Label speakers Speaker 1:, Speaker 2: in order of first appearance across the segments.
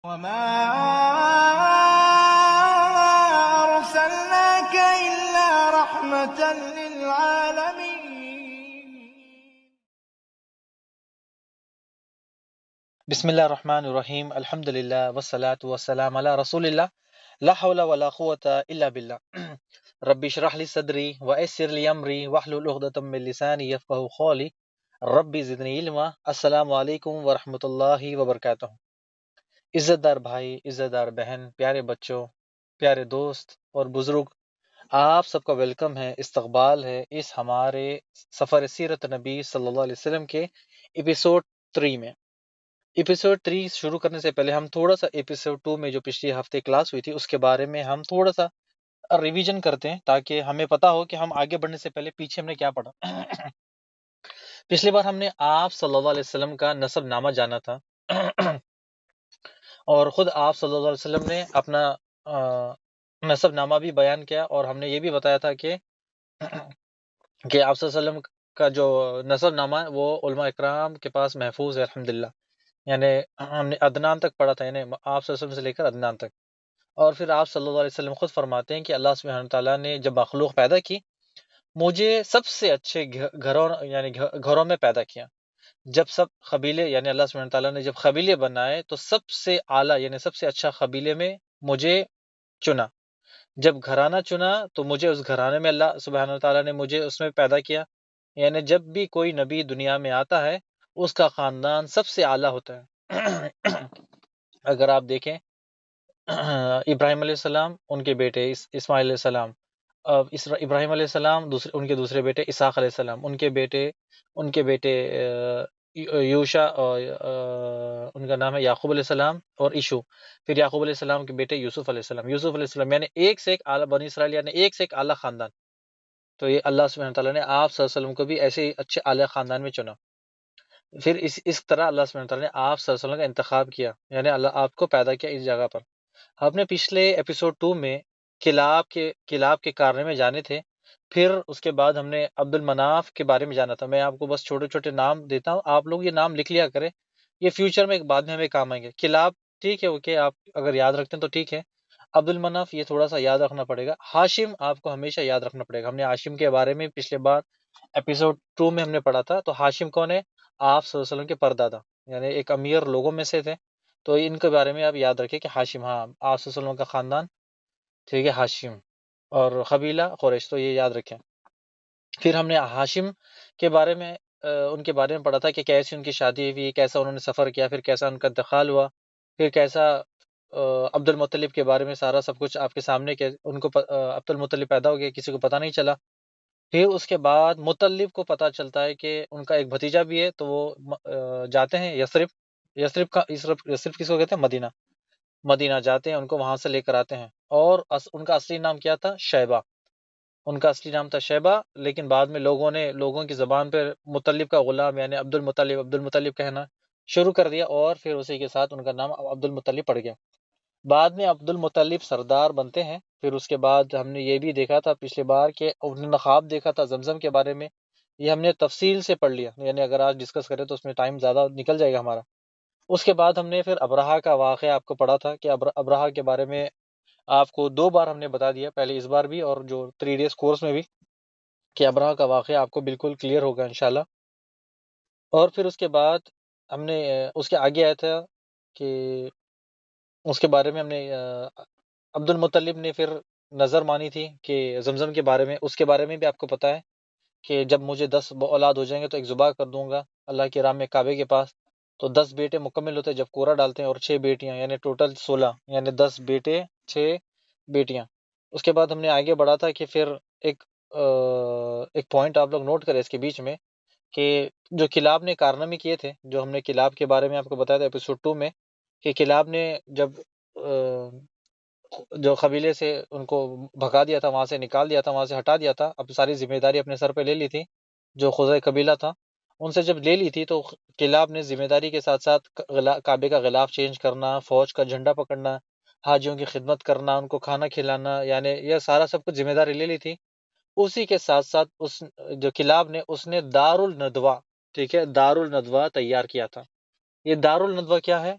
Speaker 1: وما أرسلناك إلا رحمة للعالمين.
Speaker 2: بسم اللہ الرحمن الرحیم، الحمد للہ والصلاۃ والسلام علی رسول اللہ، لا حول ولا قوۃ الا باللہ۔ رب اشرح لی صدری ویسر لی امری واحلل عقدۃ من لسانی یفقہوا قولی، رب زدنی علما۔ السلام علیکم ورحمۃ اللہ وبرکاتہ۔ عزت دار بھائی، عزت دار بہن، پیارے بچوں، پیارے دوست اور بزرگ، آپ سب کا ویلکم ہے، استقبال ہے اس ہمارے سفر سیرت نبی صلی اللہ علیہ وسلم کے ایپیسوڈ 3 میں۔ ایپیسوڈ 3 شروع کرنے سے پہلے ہم تھوڑا سا ایپیسوڈ 2 میں جو پچھلی ہفتے کلاس ہوئی تھی اس کے بارے میں ہم تھوڑا سا ریویژن کرتے ہیں، تاکہ ہمیں پتا ہو کہ ہم آگے بڑھنے سے پہلے پیچھے ہم نے کیا پڑھا۔ پچھلی بار ہم نے آپ صلی اللہ علیہ وسلم کا نسب نامہ جانا تھا، اور خود آپ صلی اللہ علیہ وسلم نے اپنا نسب نامہ بھی بیان کیا، اور ہم نے یہ بھی بتایا تھا کہ آپ صلی اللہ علیہ وسلم کا جو نسب نامہ ہے وہ علماء اکرام کے پاس محفوظ ہے الحمدللہ۔ یعنی ہم نے عدنان تک پڑھا تھا، یعنی آپ صلی اللہ علیہ وسلم سے لے کر عدنان تک۔ اور پھر آپ صلی اللہ علیہ وسلم خود فرماتے ہیں کہ اللہ سبحانہ تعالیٰ نے جب مخلوق پیدا کی، مجھے سب سے اچھے گھروں میں پیدا کیا۔ جب سب قبیلے، یعنی اللہ سبحانہ تعالیٰ نے جب قبیلے بنائے تو سب سے اعلیٰ یعنی سب سے اچھا قبیلے میں مجھے چنا۔ جب گھرانہ چنا تو مجھے اس گھرانے میں اللہ سبحانہ تعالیٰ نے مجھے اس میں پیدا کیا۔ یعنی جب بھی کوئی نبی دنیا میں آتا ہے اس کا خاندان سب سے اعلیٰ ہوتا ہے۔ اگر آپ دیکھیں ابراہیم علیہ السلام، ان کے بیٹے اسماعیل علیہ السلام، ابراہیم علیہ السلام ان کے دوسرے بیٹے اسحاق علیہ السلام، ان کے بیٹے یوشا، اور ان کا نام ہے یعقوب علیہ السلام اور ایشو، پھر یعقوب علیہ السلام کے بیٹے یوسف علیہ السلام، یعنی ایک سے ایک اعلیٰ بنی اسرائیل، یعنی ایک سے ایک اعلیٰ خاندان۔ تو یہ اللہ سبحانہ تعالیٰ نے آپ صلی اللہ علیہ وسلم کو بھی ایسے ہی اچھے اعلیٰ خاندان میں چنا۔ پھر اس طرح اللہ سبحانہ تعالیٰ نے آپ صلی اللہ علیہ وسلم کا انتخاب کیا، یعنی اللہ آپ کو پیدا کیا اس جگہ پر۔ ہم نے پچھلے ایپیسوڈ 2 میں کلاب کے کارنے میں جانے تھے، پھر اس کے بعد ہم نے عبد المناف کے بارے میں جانا تھا۔ میں آپ کو بس چھوٹے چھوٹے نام دیتا ہوں، آپ لوگ یہ نام لکھ لیا کریں، یہ فیوچر میں بعد میں ہمیں کام آئیں گے۔ کلاب ٹھیک ہے، اوکے، آپ اگر یاد رکھتے ہیں تو ٹھیک ہے۔ عبد المناف یہ تھوڑا سا یاد رکھنا پڑے گا۔ ہاشم آپ کو ہمیشہ یاد رکھنا پڑے گا، ہم نے ہاشم کے بارے میں پچھلے بار ایپیسوڈ 2 میں ہم نے پڑھا تھا۔ تو ہاشم کون ہے؟ آپ صلی اللہ علیہ وسلم کے پردادا، یعنی ایک امیر لوگوں میں سے تھے، تو ان کے بارے میں آپ یاد رکھیں کہ ہاشم، ہاں آپ صلی اللہ علیہ وسلم کا خاندان، ٹھیک ہے، ہاشم، اور قبیلہ قریش، تو یہ یاد رکھیں۔ پھر ہم نے ہاشم کے بارے میں ان کے بارے میں پڑھا تھا کہ کیسے ان کی شادی ہوئی، کیسا انہوں نے سفر کیا، پھر کیسا ان کا انتقال ہوا، پھر کیسا عبد المطلب کے بارے میں سارا سب کچھ آپ کے سامنے، کہ ان کو عبد المطلب پیدا ہو گیا، کسی کو پتہ نہیں چلا۔ پھر اس کے بعد مطلب کو پتہ چلتا ہے کہ ان کا ایک بھتیجا بھی ہے، تو وہ جاتے ہیں یثرب۔ یثرب کس کو کہتے ہیں؟ مدینہ جاتے ہیں، ان کو وہاں سے لے کر آتے ہیں، اور ان کا اصلی نام کیا تھا؟ شیبہ۔ ان کا اصلی نام تھا شیبہ، لیکن بعد میں لوگوں کی زبان پہ مطلب کا غلام یعنی عبد المطلب کہنا شروع کر دیا، اور پھر اسی کے ساتھ ان کا نام عبد المطلب پڑ گیا۔ بعد میں عبد المطلب سردار بنتے ہیں۔ پھر اس کے بعد ہم نے یہ بھی دیکھا تھا پچھلی بار کہ انہوں نے خواب دیکھا تھا زمزم کے بارے میں، یہ ہم نے تفصیل سے پڑھ لیا، یعنی اگر آج ڈسکس کریں تو اس میں ٹائم زیادہ نکل جائے گا ہمارا۔ اس کے بعد ہم نے پھر ابرہہ کا واقعہ آپ کو پڑھا تھا کہ ابرہہ کے بارے میں آپ کو 2 بار ہم نے بتا دیا، پہلے اس بار بھی اور جو 3 ڈیز کورس میں بھی، کہ ابرہہ کا واقعہ آپ کو بالکل کلیئر ہوگا انشاءاللہ۔ اور پھر اس کے بعد ہم نے اس کے آگے آیا تھا کہ اس کے بارے میں ہم نے عبد المطلب نے پھر نظر مانی تھی کہ زمزم کے بارے میں، اس کے بارے میں بھی آپ کو پتہ ہے کہ جب مجھے 10 اولاد ہو جائیں گے تو ایک ذبح کر دوں گا اللہ کی راہ میں کعبے کے پاس۔ تو 10 بیٹے مکمل ہوتے ہیں جب کورا ڈالتے ہیں، اور 6 بیٹیاں، یعنی ٹوٹل 16، یعنی 10 بیٹے 6 بیٹیاں۔ اس کے بعد ہم نے آگے بڑھا تھا کہ پھر ایک پوائنٹ آپ لوگ نوٹ کریں اس کے بیچ میں، کہ جو کلاب نے کارنامے کیے تھے، جو ہم نے کلاب کے بارے میں آپ کو بتایا تھا ایپیسوڈ 2 میں، کہ کلاب نے جب جو قبیلے سے ان کو بھگا دیا تھا، وہاں سے نکال دیا تھا، وہاں سے ہٹا دیا تھا، اب ساری ذمہ داری اپنے سر پہ لے لی تھی، جو خزرہ قبیلہ تھا ان سے جب لے لی تھی، تو کلاب نے ذمہ داری کے ساتھ ساتھ کعبے کا غلاف چینج کرنا، فوج کا جھنڈا پکڑنا، حاجیوں کی خدمت کرنا، ان کو کھانا کھلانا، یعنی یہ سارا سب کچھ ذمہ داری لے لی تھی۔ اسی کے ساتھ ساتھ جو کلاب نے، اس نے دار الندوہ، ٹھیک ہے، دار الندوہ تیار کیا تھا۔ یہ دار الندوہ کیا ہے؟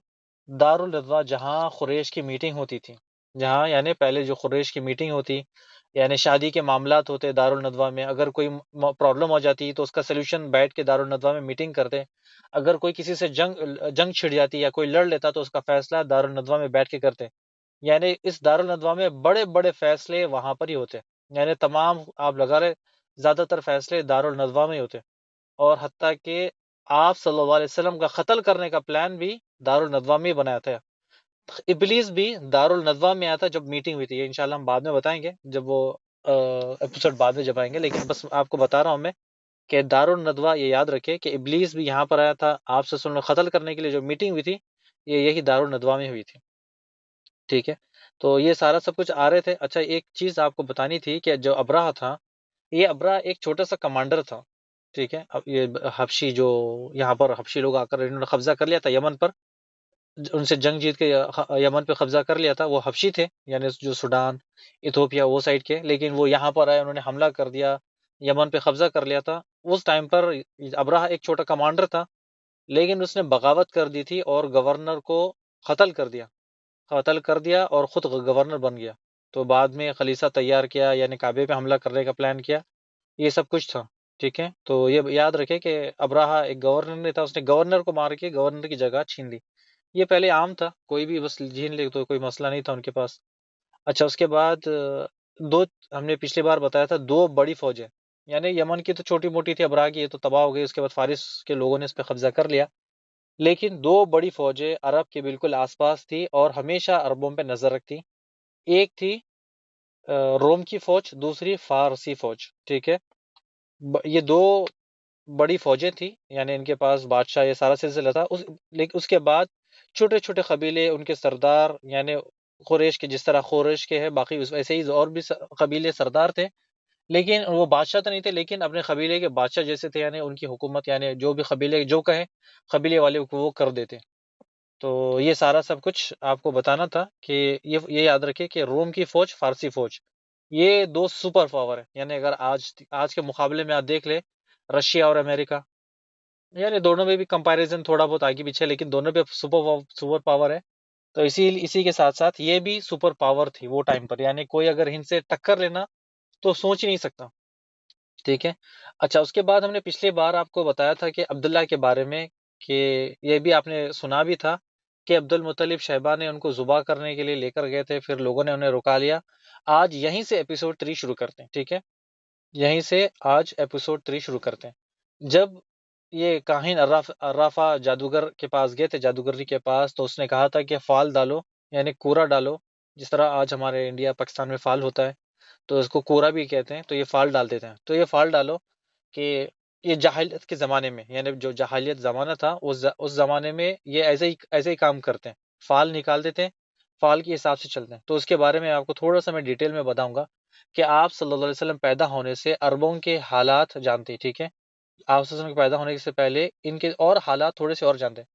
Speaker 2: دارالندوا جہاں قریش کی میٹنگ ہوتی تھی، جہاں یعنی پہلے جو قریش کی میٹنگ ہوتی، یعنی شادی کے معاملات ہوتے دارالندوا میں، اگر کوئی پرابلم ہو جاتی تو اس کا سلوشن بیٹھ کے دارالندوا میں میٹنگ کرتے، اگر کوئی کسی سے جنگ چھڑ جاتی یا کوئی لڑ لیتا تو اس کا فیصلہ دارالندوا میں بیٹھ کے کرتے، یعنی اس دارالندوا میں بڑے بڑے فیصلے وہاں پر ہی ہوتے، یعنی تمام آپ لگا رہے زیادہ تر فیصلے دارالندوا میں ہی ہوتے، اور حتیٰ کہ آپ صلی اللہ علیہ وسلم کا قتل کرنے کا پلان بھی دارالندوا میں ہی بنایا تھا، ابلیس بھی دارالندوا میں آیا تھا جب میٹنگ ہوئی تھی، یہ انشاءاللہ ہم بعد میں بتائیں گے جب وہ ایپیسوڈ بعد میں جب آئیں گے، لیکن بس آپ کو بتا رہا ہوں میں کہ دارالندوا یہ یاد رکھے کہ ابلیس بھی یہاں پر آیا تھا، آپ سے سن قتل کرنے کے لیے جو میٹنگ ہوئی تھی یہ یہی دارالندوا میں ہوئی تھی، ٹھیک ہے؟ تو یہ سارا سب کچھ آ رہے تھے۔ اچھا ایک چیز آپ کو بتانی تھی کہ جو ابراہ تھا، یہ ابراہ ایک چھوٹا سا کمانڈر تھا، ٹھیک ہے؟ اب یہ حبشی جو یہاں پر حبشی لوگ آ کر انہوں نے قبضہ کر لیا تھا یمن پر، ان سے جنگ جیت کے یمن پہ قبضہ کر لیا تھا، وہ حبشی تھے یعنی جو سوڈان ایتھوپیا وہ سائڈ کے، لیکن وہ یہاں پر آئے، انہوں نے حملہ کر دیا، یمن پہ قبضہ کر لیا تھا۔ اس ٹائم پر ابراہ ایک چھوٹا کمانڈر تھا، لیکن اس نے بغاوت کر دی تھی اور گورنر کو قتل کر دیا، اور خود گورنر بن گیا، تو بعد میں خلیصہ تیار کیا، یعنی کعبے پہ حملہ کرنے کا پلان کیا، یہ سب کچھ تھا، ٹھیک ہے؟ تو یہ یاد رکھے کہ ابراہ ایک گورنر نہیں تھا، اس نے گورنر کو مار کے گورنر کی جگہ چھین لی، یہ پہلے عام تھا، کوئی بھی بس چھین لے تو کوئی مسئلہ نہیں تھا ان کے پاس۔ اچھا اس کے بعد دو، ہم نے پچھلی بار بتایا تھا دو بڑی فوجیں، یعنی یمن کی تو چھوٹی موٹی تھی، ابراہ کی یہ تو تباہ ہو گئی، اس کے بعد فارس کے لوگوں نے اس پہ قبضہ کر لیا، لیکن دو بڑی فوجیں عرب کے بالکل آس پاس تھی اور ہمیشہ عربوں پہ نظر رکھتی، ایک تھی روم کی فوج، دوسری فارسی فوج، ٹھیک ہے؟ یہ دو بڑی فوجیں تھی، یعنی ان کے پاس بادشاہ یہ سارا سلسلہ تھا، لیکن اس کے بعد چھوٹے چھوٹے قبیلے، ان کے سردار، یعنی قریش کے جس طرح قریش کے ہے، باقی ویسے ہی اور بھی قبیلے سردار تھے، لیکن وہ بادشاہ تو نہیں تھے، لیکن اپنے قبیلے کے بادشاہ جیسے تھے، یعنی ان کی حکومت، یعنی جو بھی قبیلے جو کہیں قبیلے والے کو وہ کر دیتے۔ تو یہ سارا سب کچھ آپ کو بتانا تھا کہ یہ یاد رکھے کہ روم کی فوج، فارسی فوج، یہ دو سپر پاور ہے، یعنی اگر آج کے مقابلے میں آپ دیکھ لیں رشیا اور امریکہ، یعنی دونوں میں بھی کمپیریزن تھوڑا بہت آگے پیچھے، لیکن دونوں پہ سپر پاور ہے، تو اسی کے ساتھ ساتھ یہ بھی سپر پاور تھی وہ ٹائم پر، یعنی کوئی اگر ان سے ٹکر لینا تو سوچ ہی نہیں سکتا، ٹھیک ہے؟ اچھا اس کے بعد ہم نے پچھلی بار آپ کو بتایا تھا کہ عبداللہ کے بارے میں، کہ یہ بھی آپ نے سنا بھی تھا کہ عبد المطلب شیبہ نے ان کو ذبح کرنے کے لیے لے کر گئے تھے، پھر لوگوں نے انہیں رکا لیا۔ آج یہیں سے ایپیسوڈ 3 شروع کرتے ہیں، ٹھیک ہے؟ یہیں سے آج ایپیسوڈ 3 شروع کرتے ہیں۔ جب یہ کاہن عرافہ جادوگر کے پاس گئے تھے، جادوگری کے پاس، تو اس نے کہا تھا کہ فال ڈالو، یعنی کورا ڈالو، جس طرح آج ہمارے انڈیا پاکستان میں فال ہوتا ہے تو اس کو کورا بھی کہتے ہیں، تو یہ فال ڈال دیتے ہیں، تو یہ فال ڈالو کہ یہ جاہلیت کے زمانے میں، یعنی جو جاہلیت زمانہ تھا اس زمانے میں یہ ایسے ہی کام کرتے ہیں، فال نکال دیتے ہیں، فال کے حساب سے چلتے ہیں۔ تو اس کے بارے میں آپ کو تھوڑا سا میں ڈیٹیل میں بتاؤں گا کہ آپ صلی اللہ علیہ وسلم پیدا ہونے سے عربوں کے حالات جانتے ہیں، ٹھیک ہے؟ آپ صلی اللہ علیہ وسلم کے پیدا ہونے سے پہلے ان کے اور حالات تھوڑے سے اور جانتے ہیں۔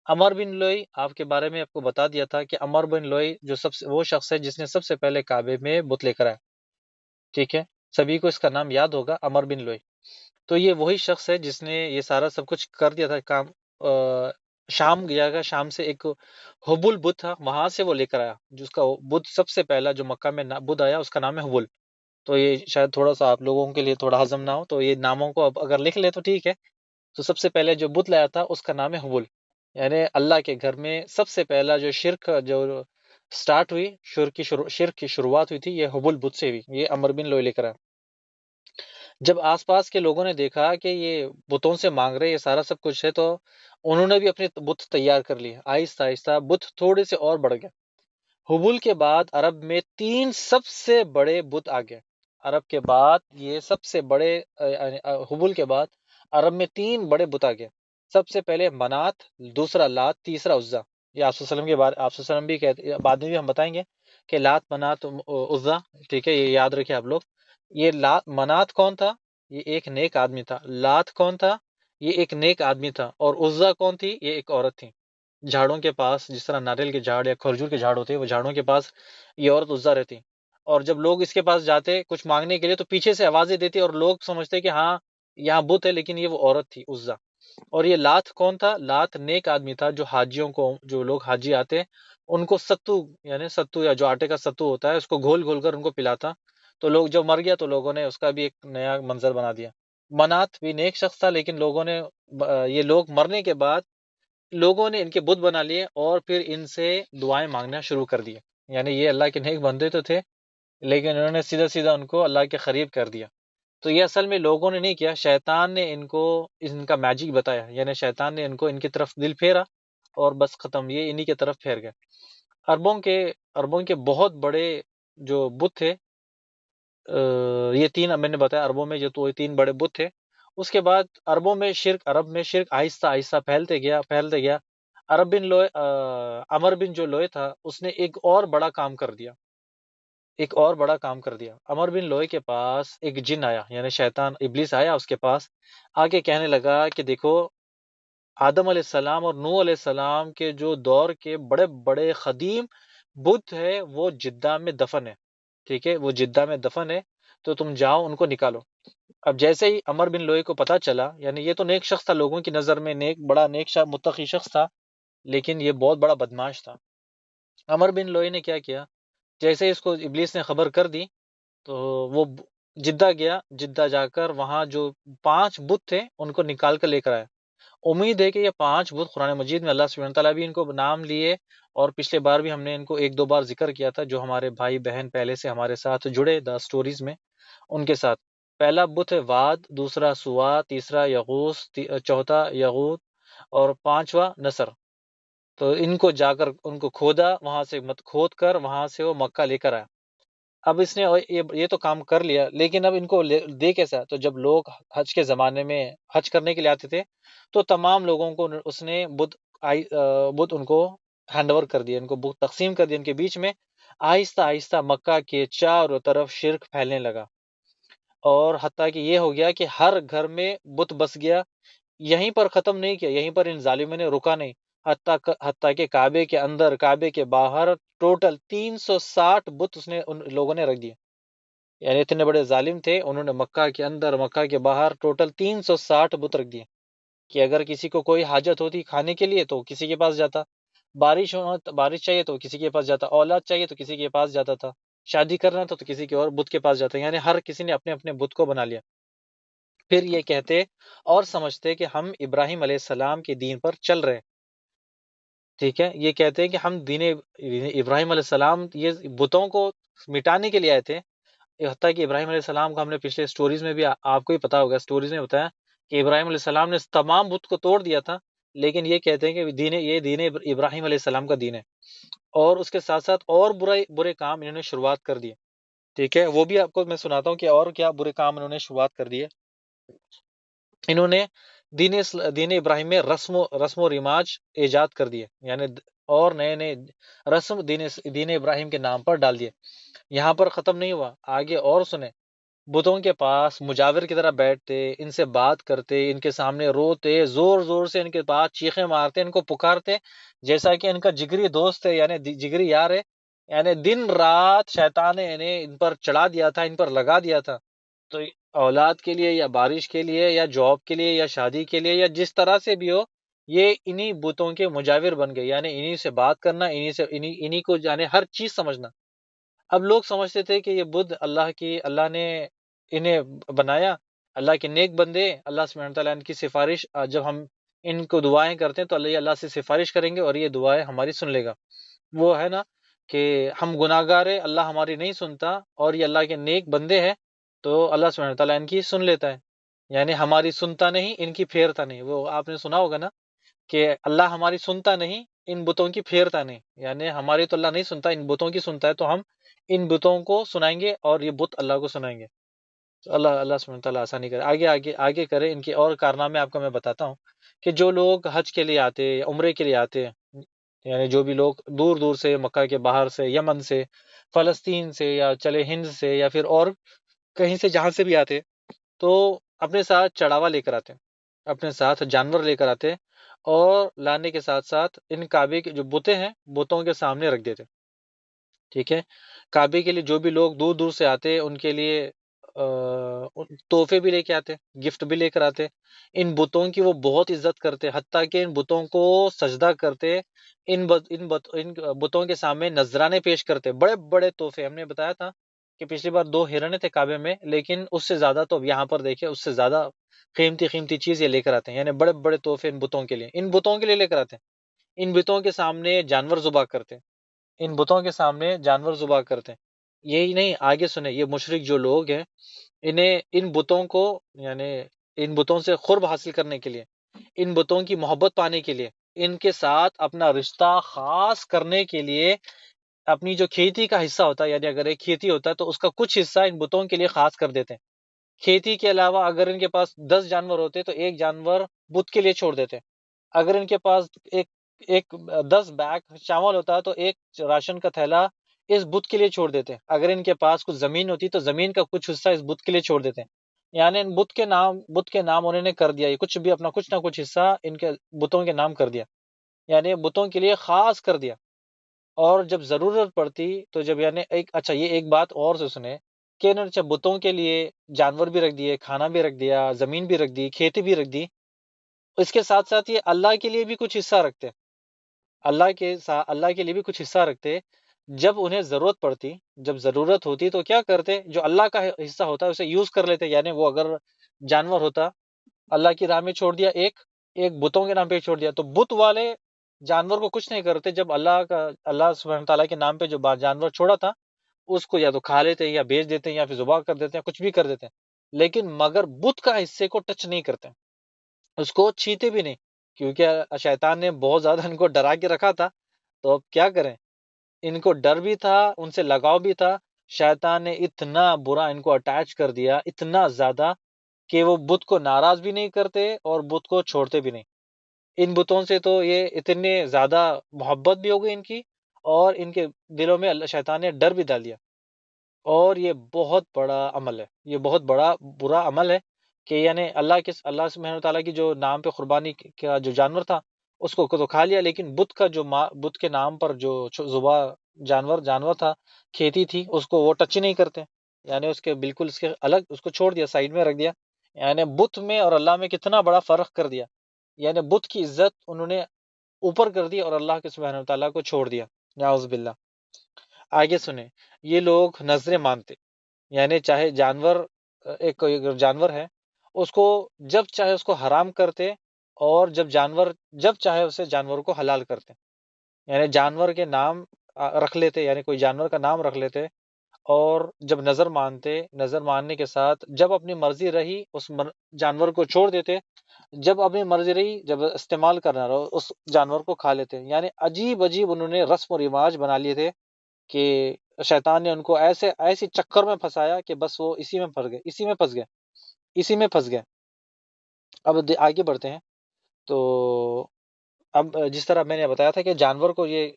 Speaker 2: عمر بن لوئی، آپ کے بارے میں آپ کو بتا دیا تھا کہ عمر بن لوئی جو وہ شخص ہے جس نے سب سے پہلے کعبے میں بت لے کر آیا، ٹھیک ہے؟ سبھی کو اس کا نام یاد ہوگا، عمر بن لوئی۔ تو یہ وہی شخص ہے جس نے یہ سارا سب کچھ کر دیا تھا کام۔ شام گیا گا، شام سے ایک حبل بت تھا، وہاں سے وہ لے کر آیا، جس کا بت سب سے پہلا جو مکہ میں بت آیا اس کا نام ہے حبل۔ تو یہ شاید تھوڑا سا آپ لوگوں کے لیے تھوڑا ہضم نہ ہو، تو یہ ناموں کو اب اگر لکھ لے تو ٹھیک ہے۔ تو سب سے پہلے جو بت لایا تھا اس کا نام ہے حبل، یعنی اللہ کے گھر میں سب سے پہلا جو شرک جو سٹارٹ ہوئی، شرک کی شروعات ہوئی تھی، یہ حبل بت سے ہوئی، یہ عمر بن لوئی لے کر آیا۔ جب آس پاس کے لوگوں نے دیکھا کہ یہ بتوں سے مانگ رہے، یہ سارا سب کچھ ہے، تو انہوں نے بھی اپنے بت تیار کر لیے، آہستہ آہستہ بت تھوڑے سے اور بڑھ گئے۔ حبل کے بعد عرب میں 3 سب سے بڑے بت آ گئے، عرب کے بعد یہ سب سے بڑے حبل کے بعد عرب میں 3 بڑے بت آ گئے۔ سب سے پہلے منات، دوسرا لات، تیسرا عزا۔ یہ آپ صلی اللہ علیہ وسلم کے بارے آپ صلی اللہ علیہ وسلم بھی کہتے، بعد میں بھی ہم بتائیں گے کہ لات، منات، عزا، ٹھیک ہے؟ یہ یاد رکھیں آپ لوگ۔ یہ منات کون تھا؟ یہ ایک نیک آدمی تھا۔ لات کون تھا؟ یہ ایک نیک آدمی تھا۔ اور عزا کون تھی؟ یہ ایک عورت تھی۔ جھاڑوں کے پاس، جس طرح ناریل کے جھاڑ یا کھجور کے جھاڑ ہوتے ہیں، وہ جھاڑوں کے پاس یہ عورت عزا رہتی، اور جب لوگ اس کے پاس جاتے کچھ مانگنے کے لیے تو پیچھے سے آوازیں دیتی اور لوگ سمجھتے کہ ہاں یہاں بت ہے، لیکن یہ وہ عورت تھی عزا۔ اور یہ لات کون تھا؟ لات نیک آدمی تھا، جو حاجیوں کو، جو لوگ حاجی آتے ان کو ستو، یعنی ستو یا جو آٹے کا ستو ہوتا ہے اس کو گھول گھول کر ان کو پلاتا. تو لوگ جب مر گیا تو لوگوں نے اس کا بھی ایک نیا منظر بنا دیا. منات بھی نیک شخص تھا، لیکن لوگوں نے یہ لوگ مرنے کے بعد لوگوں نے ان کے بت بنا لیے اور پھر ان سے دعائیں مانگنا شروع کر دیے. یعنی یہ اللہ کے نیک بندے تو تھے، لیکن انہوں نے سیدھا سیدھا ان کو اللہ کے قریب کر دیا. تو یہ اصل میں لوگوں نے نہیں کیا، شیطان نے ان کو ان کا میجک بتایا. یعنی شیطان نے ان کو ان کی طرف دل پھیرا اور بس ختم، یہ انہی کی طرف پھیر گئے. اربوں کے بہت بڑے جو بت تھے، یہ تین میں نے بتایا اربوں میں جو تو یہ تین بڑے بت تھے. اس کے بعد عرب میں شرک آہستہ آہستہ پھیلتے گیا. عمر بن جو لوئے تھا، اس نے ایک اور بڑا کام کر دیا. عمر بن لوئے کے پاس ایک جن آیا، یعنی شیطان ابلیس آیا اس کے پاس، آگے کہنے لگا کہ دیکھو، آدم علیہ السلام اور نوح علیہ السلام کے جو دور کے بڑے بڑے قدیم بت ہے وہ جدہ میں دفن ہے. ٹھیک ہے، وہ جدہ میں دفن ہے، تو تم جاؤ ان کو نکالو. اب جیسے ہی عمر بن لوئے کو پتا چلا، یعنی یہ تو نیک شخص تھا، لوگوں کی نظر میں بڑا نیک شخص، متقی شخص تھا، لیکن یہ بہت بڑا بدماش تھا. عمر بن لوئے نے کیا کیا، جیسے ہی اس کو ابلیس نے خبر کر دی تو وہ جدہ گیا. جدہ جا کر وہاں جو 5 بت تھے ان کو نکال کر لے کر آیا. امید ہے کہ یہ 5 بت قرآن مجید میں اللہ سبحانہ تعالیٰ بھی ان کو نام لیے، اور پچھلے بار بھی ہم نے ان کو 1-2 بار ذکر کیا تھا، جو ہمارے بھائی بہن پہلے سے ہمارے ساتھ جڑے دا سٹوریز میں، ان کے ساتھ. پہلا بت ہے واد، دوسرا سوا، تیسرا یغوث، چوتھا یغوت، اور 5واں نصر. تو ان کو جا کر ان کو کھودا، وہاں سے کھود کر وہاں سے وہ مکہ لے کر آیا. اب اس نے یہ تو کام کر لیا، لیکن اب ان کو دے کیسا؟ تو جب لوگ حج کے زمانے میں حج کرنے کے لیے آتے تھے تو تمام لوگوں کو اس نے بت ان کو ہینڈ اوور کر دیا، ان کو بت تقسیم کر دیا ان کے بیچ میں. آہستہ آہستہ مکہ کے چاروں طرف شرک پھیلنے لگا، اور حتیٰ کہ یہ ہو گیا کہ ہر گھر میں بت بس گیا. یہیں پر ختم نہیں کیا، یہیں پر ان ظالموں نے رکا نہیں، حتیٰ کہ کعبے کے اندر، کعبے کے باہر ٹوٹل 360 بت اس نے ان لوگوں نے رکھ دیے. یعنی اتنے بڑے ظالم تھے، انہوں نے مکہ کے اندر، مکہ کے باہر ٹوٹل 360 بت رکھ دیے، کہ اگر کسی کو کوئی حاجت ہوتی کھانے کے لیے تو کسی کے پاس جاتا، بارش چاہیے تو کسی کے پاس جاتا، اولاد چاہیے تو کسی کے پاس جاتا تھا، شادی کرنا تھا تو کسی کے اور بت کے پاس جاتا. یعنی ہر کسی نے اپنے اپنے بت کو بنا لیا. پھر یہ کہتے اور سمجھتے کہ ہم ابراہیم علیہ السلام کے دین پر چل رہے ہیں. ٹھیک ہے، یہ کہتے ہیں کہ ہم دین ابراہیم علیہ السلام، یہ بتوں کو مٹانے کے لیے آئے تھے. حتیٰ کہ ابراہیم علیہ السلام کو ہم نے پچھلے سٹوریز میں بھی آپ کو ہی پتا ہوگا، سٹوریز میں بتایا کہ ابراہیم علیہ السلام نے تمام بت کو توڑ دیا تھا، لیکن یہ کہتے ہیں کہ یہ دین ابراہیم علیہ السلام کا دین ہے. اور اس کے ساتھ ساتھ اور برے کام انہوں نے شروعات کر دیے. ٹھیک ہے، وہ بھی آپ کو میں سناتا ہوں کہ اور کیا برے کام انہوں نے شروعات کر دیے. انہوں نے دین ابراہیم میں رسم و رواج ایجاد کر دیے، یعنی اور نئے نئے رسم دین ابراہیم کے نام پر ڈال دیے. یہاں پر ختم نہیں ہوا، آگے اور سنیں. بتوں کے پاس مجاور کی طرح بیٹھتے، ان سے بات کرتے، ان کے سامنے روتے، زور زور سے ان کے پاس چیخیں مارتے، ان کو پکارتے جیسا کہ ان کا جگری دوست ہے، یعنی جگری یار ہے. یعنی دن رات شیطان نے انہیں ان پر چڑھا دیا تھا، ان پر لگا دیا تھا. تو اولاد کے لیے یا بارش کے لیے یا جاب کے لیے یا شادی کے لیے یا جس طرح سے بھی ہو، یہ انہی بتوں کے مجاور بن گئے. یعنی انہی سے بات کرنا، انہی کو یعنی ہر چیز سمجھنا. اب لوگ سمجھتے تھے کہ یہ بدھ اللہ نے انہیں بنایا، اللہ کے نیک بندے، اللہ سبحانہ تعالیٰ ان کی سفارش، جب ہم ان کو دعائیں کرتے ہیں تو اللہ سے سفارش کریں گے اور یہ دعائیں ہماری سن لے گا. وہ ہے نا کہ ہم گناہ گار ہیں، اللہ ہماری نہیں سنتا، اور یہ اللہ کے نیک بندے ہیں تو اللہ سبحانہ تعالیٰ ان کی سن لیتا ہے. یعنی ہماری سنتا نہیں، ان کی پھیرتا نہیں. وہ آپ نے سنا ہوگا نا کہ اللہ ہماری سنتا نہیں، ان بتوں کی پھیرتا نہیں. یعنی ہماری تو اللہ نہیں سنتا، ان بتوں کی سنتا ہے، تو ہم ان بتوں کو سنائیں گے اور یہ بت اللہ کو سنائیں گے. تو اللہ سبحانہ تعالیٰ آسانی کرے. آگے کرے. ان کے اور کارنامے آپ کو میں بتاتا ہوں کہ جو لوگ حج کے لیے آتے یا عمرے کے لیے آتے، یعنی جو بھی لوگ دور دور سے، مکہ کے باہر سے، یمن سے، فلسطین سے، یا چلے ہند سے، یا پھر اور کہیں سے جہاں سے بھی آتے، تو اپنے ساتھ چڑھاوا لے کر آتے، اپنے ساتھ جانور لے کر آتے، اور لانے کے ساتھ ساتھ ان کعبے کے جو بتیں ہیں بتوں کے سامنے رکھ دیتے. ٹھیک ہے، کعبے کے لیے جو بھی لوگ دور دور سے آتے ان کے لیے تحفے بھی لے کے آتے، گفٹ بھی لے کر آتے، ان بتوں کی وہ بہت عزت کرتے، حتیٰ کہ ان بتوں کو سجدہ کرتے، ان بتوں کے سامنے نذرانے پیش کرتے، بڑے بڑے تحفے۔ ہم نے بتایا تھا کہ پچھلی بار 2 ہرن تھے کعبے میں، لیکن اس سے زیادہ تو یہاں پر دیکھیں، اس سے زیادہ قیمتی چیز یہ لے کر آتے ہیں، یعنی بڑے بڑے تحفے ان بتوں کے لیے، ان بتوں کے لیے لے کر آتے ہیں، ان بتوں کے سامنے جانور ذبح کرتے، ان بتوں کے سامنے جانور ذبح کرتے ہیں۔ یہی نہیں، آگے سنیں، یہ مشرک جو لوگ ہیں، انہیں ان بتوں کو، یعنی ان بتوں سے قرب حاصل کرنے کے لیے، ان بتوں کی محبت پانے کے لیے، ان کے ساتھ اپنا رشتہ خاص کرنے کے لیے، اپنی جو کھیتی کا حصہ ہوتا ہے، یعنی اگر ایک کھیتی ہوتا ہے تو اس کا کچھ حصہ ان بتوں کے لیے خاص کر دیتے ہیں۔ کھیتی کے علاوہ اگر ان کے پاس 10 جانور ہوتے تو ایک جانور بت کے لیے چھوڑ دیتے، اگر ان کے پاس ایک ایک 10 بیگ چاول ہوتا تو ایک راشن کا تھیلا اس بت کے لیے چھوڑ دیتے، اگر ان کے پاس کچھ زمین ہوتی تو زمین کا کچھ حصہ اس بت کے لیے چھوڑ دیتے، یعنی ان بت کے نام انہوں نے کر دیا، یہ کچھ بھی اپنا کچھ نہ کچھ حصہ ان کے بتوں کے نام کر دیا، یعنی بتوں کے لیے خاص کر دیا۔ اور جب ضرورت پڑتی تو جب، یعنی اچھا یہ ایک بات اور سے سنیں کہ انہوں نے بتوں کے لیے جانور بھی رکھ دیے، کھانا بھی رکھ دیا، زمین بھی رکھ دی، کھیتی بھی رکھ دی، اس کے ساتھ ساتھ یہ اللہ کے لیے بھی کچھ حصہ رکھتے، اللہ کے لیے بھی کچھ حصہ رکھتے، جب انہیں ضرورت پڑتی، جب ضرورت ہوتی تو کیا کرتے، جو اللہ کا حصہ ہوتا ہے اسے یوز کر لیتے، یعنی وہ اگر جانور ہوتا اللہ کی راہ میں چھوڑ دیا، ایک بتوں کے نام پہ چھوڑ دیا، تو بت والے جانور کو کچھ نہیں کرتے، جب اللہ سبحانہ تعالیٰ کے نام پہ جو جانور چھوڑا تھا اس کو یا تو کھا لیتے یا بیچ دیتے یا پھر ذبح کر دیتے ہیں، کچھ بھی کر دیتے ہیں، لیکن مگر بت کا حصے کو ٹچ نہیں کرتے، اس کو چھیتے بھی نہیں، کیونکہ شیطان نے بہت زیادہ ان کو ڈرا کے رکھا تھا، تو اب کیا کریں، ان کو ڈر بھی تھا، ان سے لگاؤ بھی تھا، شیطان نے اتنا برا ان کو اٹیچ کر دیا، اتنا زیادہ کہ وہ بت کو ناراض بھی نہیں کرتے اور بت کو چھوڑتے بھی نہیں، ان بتوں سے تو یہ اتنے زیادہ محبت بھی ہو گئی ان کی، اور ان کے دلوں میں اللہ شیطان نے ڈر بھی ڈال دیا، اور یہ بہت بڑا عمل ہے، یہ بہت بڑا برا عمل ہے کہ یعنی اللہ سبحانہ تعالیٰ کی جو نام پہ قربانی کا جو جانور تھا اس کو تو کھا لیا، لیکن بت کا جو بت کے نام پر جو ذبح جانور تھا، کھیتی تھی، اس کو وہ ٹچ نہیں کرتے، یعنی اس کے بالکل اس کے الگ اس کو چھوڑ دیا، سائیڈ میں رکھ دیا، یعنی بت میں اور اللہ میں کتنا بڑا فرق کر دیا، یعنی بت کی عزت انہوں نے اوپر کر دی اور اللہ کے سبحانہ تعالیٰ کو چھوڑ دیا، نعوذ باللہ۔ آگے سنیں، یہ لوگ نظریں مانتے، یعنی چاہے جانور، ایک کوئی اگر جانور ہے اس کو جب چاہے اس کو حرام کرتے، اور جب چاہے اسے جانور کو حلال کرتے، یعنی جانور کے نام رکھ لیتے، یعنی کوئی جانور کا نام رکھ لیتے، اور جب نظر ماننے کے ساتھ جب اپنی مرضی رہی اس جانور کو چھوڑ دیتے، جب اپنی مرضی رہی جب استعمال کرنا رہو اس جانور کو کھا لیتے، یعنی عجیب عجیب انہوں نے رسم و رواج بنا لیے تھے کہ شیطان نے ان کو ایسی چکر میں پھنسایا کہ بس وہ اسی میں پھنس گئے۔ اب آگے بڑھتے ہیں، تو اب جس طرح میں نے بتایا تھا کہ جانور کو یہ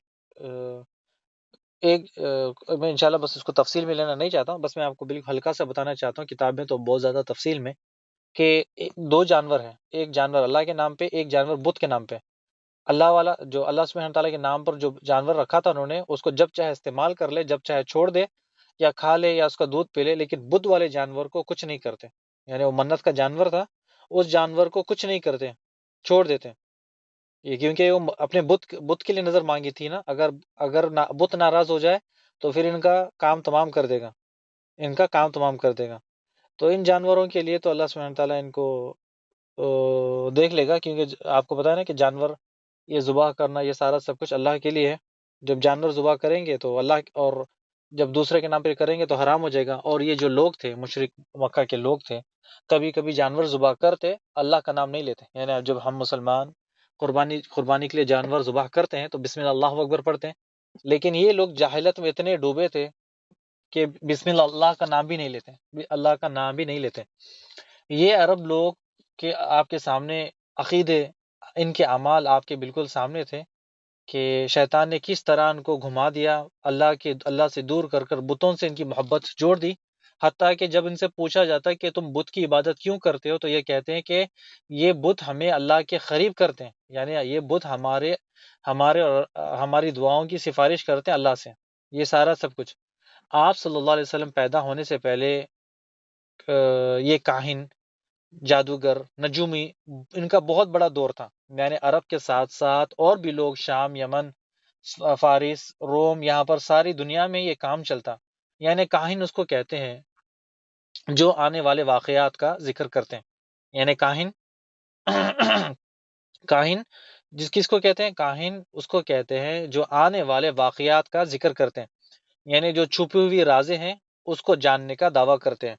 Speaker 2: میں انشاءاللہ بس اس کو تفصیل میں لینا نہیں چاہتا ہوں، بس میں آپ کو بالکل ہلکا سا بتانا چاہتا ہوں، کتاب میں تو بہت زیادہ تفصیل میں، کہ 2 جانور ہیں، ایک جانور اللہ کے نام پہ، ایک جانور بت کے نام پہ، اللہ والا جو اللہ سبحانہ تعالیٰ کے نام پر جو جانور رکھا تھا انہوں نے، اس کو جب چاہے استعمال کر لے، جب چاہے چھوڑ دے یا کھا لے یا اس کا دودھ پی لے، لیکن بت والے جانور کو کچھ نہیں کرتے، یعنی وہ منت کا جانور تھا، اس جانور کو کچھ نہیں کرتے، چھوڑ دیتے، یہ کیونکہ وہ اپنے بت کے لیے نظر مانگی تھی نا، اگر بت ناراض ہو جائے تو پھر ان کا کام تمام کر دے گا، تو ان جانوروں کے لیے تو اللہ سبحانہ تعالیٰ ان کو دیکھ لے گا، کیونکہ آپ کو پتا ہے نا کہ جانور یہ ذبح کرنا یہ سارا سب کچھ اللہ کے لیے ہے، جب جانور ذبح کریں گے تو اللہ، اور جب دوسرے کے نام پہ کریں گے تو حرام ہو جائے گا، اور یہ جو لوگ تھے مشرک مکہ کے لوگ تھے، کبھی کبھی جانور ذبح کرتے اللہ کا نام نہیں لیتے، یعنی جب ہم مسلمان قربانی کے لیے جانور ذبح کرتے ہیں تو بسم اللہ اللہ اکبر پڑھتے ہیں، لیکن یہ لوگ جاہلت میں اتنے ڈوبے تھے کہ بسم اللہ کا نام بھی نہیں لیتے، اللہ کا نام بھی نہیں لیتے۔ یہ عرب لوگ کہ آپ کے سامنے عقیدے، ان کے اعمال آپ کے بالکل سامنے تھے کہ شیطان نے کس طرح ان کو گھما دیا، اللہ سے دور کر کر بتوں سے ان کی محبت جوڑ دی، حتیٰ کہ جب ان سے پوچھا جاتا ہے کہ تم بت کی عبادت کیوں کرتے ہو تو یہ کہتے ہیں کہ یہ بت ہمیں اللہ کے قریب کرتے ہیں، یعنی یہ بت ہماری دعاؤں کی سفارش کرتے ہیں اللہ سے، یہ سارا سب کچھ۔ آپ صلی اللہ علیہ وسلم پیدا ہونے سے پہلے یہ کاہن، جادوگر، نجومی، ان کا بہت بڑا دور تھا. یعنی عرب کے ساتھ ساتھ اور بھی لوگ، شام، یمن، فارس، روم، یہاں پر ساری دنیا میں یہ کام چلتا. یعنی کاہن اس کو کہتے ہیں جو آنے والے واقعات کا ذکر کرتے ہیں. یعنی کاہن کاہن کس کو کہتے ہیں؟ کاہن اس کو کہتے ہیں جو آنے والے واقعات کا ذکر کرتے ہیں. یعنی جو چھپی ہوئی رازیں ہیں اس کو جاننے کا دعویٰ کرتے ہیں.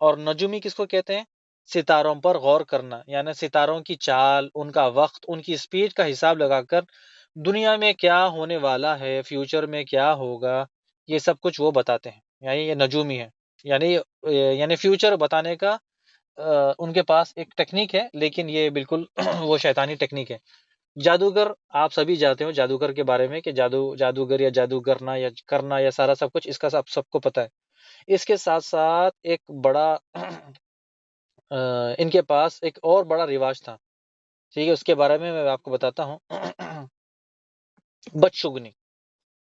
Speaker 2: اور نجومی کس کو کہتے ہیں؟ ستاروں پر غور کرنا. یعنی ستاروں کی چال، ان کا وقت، ان کی سپیڈ کا حساب لگا کر دنیا میں کیا ہونے والا ہے، فیوچر میں کیا ہوگا، یہ سب کچھ وہ بتاتے ہیں. یعنی یہ نجومی ہے. یعنی فیوچر بتانے کا ان کے پاس ایک ٹیکنیک ہے، لیکن یہ بالکل وہ شیطانی ٹیکنیک ہے. جادوگر، آپ سبھی جانتے ہو جادوگر کے بارے میں کہ جادوگر یا جادوگرنا یا کرنا یا سارا سب کچھ اس کا سب کو پتہ ہے. اس کے ساتھ ساتھ ایک بڑا ان کے پاس ایک اور بڑا رواج تھا. ٹھیک ہے، اس کے بارے میں آپ کو بتاتا ہوں. بدشگنی.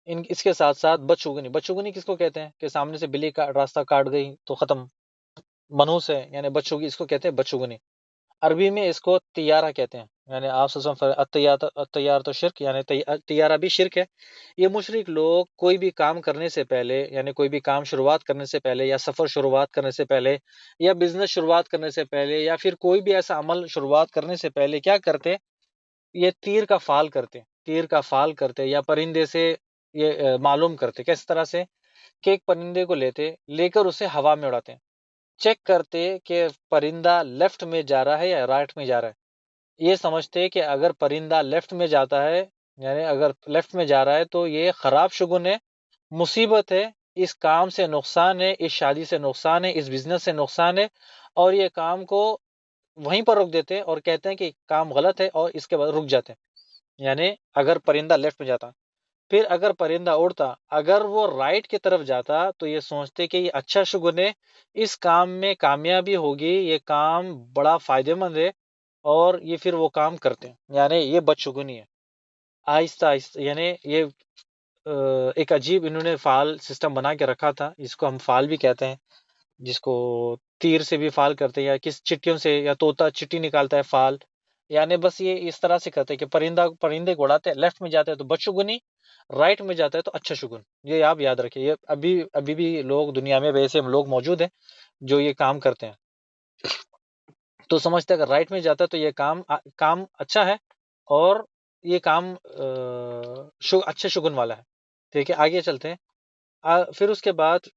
Speaker 2: اس کے ساتھ ساتھ بدشگنی کس کو کہتے ہیں؟ کہ سامنے سے بلی کا راستہ کاٹ گئی تو ختم، منحوس ہے. یعنی بدشگنی اس کو کہتے ہیں بدشگنی. عربی میں اس کو طیارہ کہتے ہیں. یعنی آپ الطیار تو شرک، یعنی طیارہ بھی شرک ہے. یہ مشرک لوگ کوئی بھی کام کرنے سے پہلے، یعنی کوئی بھی کام شروعات کرنے سے پہلے، یا سفر شروعات کرنے سے پہلے، یا بزنس شروعات کرنے سے پہلے، یا پھر کوئی بھی ایسا عمل شروعات کرنے سے پہلے کیا کرتے؟ یہ تیر کا فال کرتے یا پرندے سے یہ معلوم کرتے. کس طرح سے؟ کہ ایک پرندے کو لے کر اسے ہوا میں اڑاتے، چیک کرتے کہ پرندہ لیفٹ میں جا رہا ہے یا رائٹ میں جا رہا ہے. یہ سمجھتے کہ اگر پرندہ لیفٹ میں جاتا ہے، یعنی اگر لیفٹ میں جا رہا ہے تو یہ خراب شگن ہے، مصیبت ہے، اس کام سے نقصان ہے، اس شادی سے نقصان ہے، اس بزنس سے نقصان ہے. اور یہ کام کو وہیں پر روک دیتے اور کہتے ہیں کہ کام غلط ہے، اور اس کے بعد رک جاتے ہیں. یعنی اگر پرندہ لیفٹ میں جاتا، پھر اگر پرندہ اڑتا، اگر وہ رائٹ کی طرف جاتا تو یہ سوچتے کہ یہ اچھا شگن ہے، اس کام میں کامیابی ہوگی، یہ کام بڑا فائدہ مند ہے، اور یہ پھر وہ کام کرتے ہیں. یعنی یہ بدشگنی ہے. آہستہ آہستہ، یعنی یہ ایک عجیب انہوں نے فعال سسٹم بنا کے رکھا تھا. اس کو ہم فعال بھی کہتے ہیں، جس کو تیر سے بھی فعال کرتے ہیں، یا کس چٹیوں سے، یا طوطا چٹی نکالتا ہے فعال. یعنی بس یہ اس طرح سے کرتے ہیں کہ پرندے کو اڑاتے ہیں، لیفٹ میں جاتا ہے تو بدشگنی، رائٹ میں جاتا ہے تو اچھا شگن. یہ آپ یاد رکھیں. یہ ابھی بھی لوگ دنیا میں ویسے لوگ موجود ہیں جو یہ کام کرتے ہیں. تو سمجھتے ہیں اگر رائٹ میں جاتا ہے تو یہ کام اچھا ہے، اور یہ کام اچھے شگن والا ہے. ٹھیک ہے، آگے چلتے ہیں. پھر اس کے بعد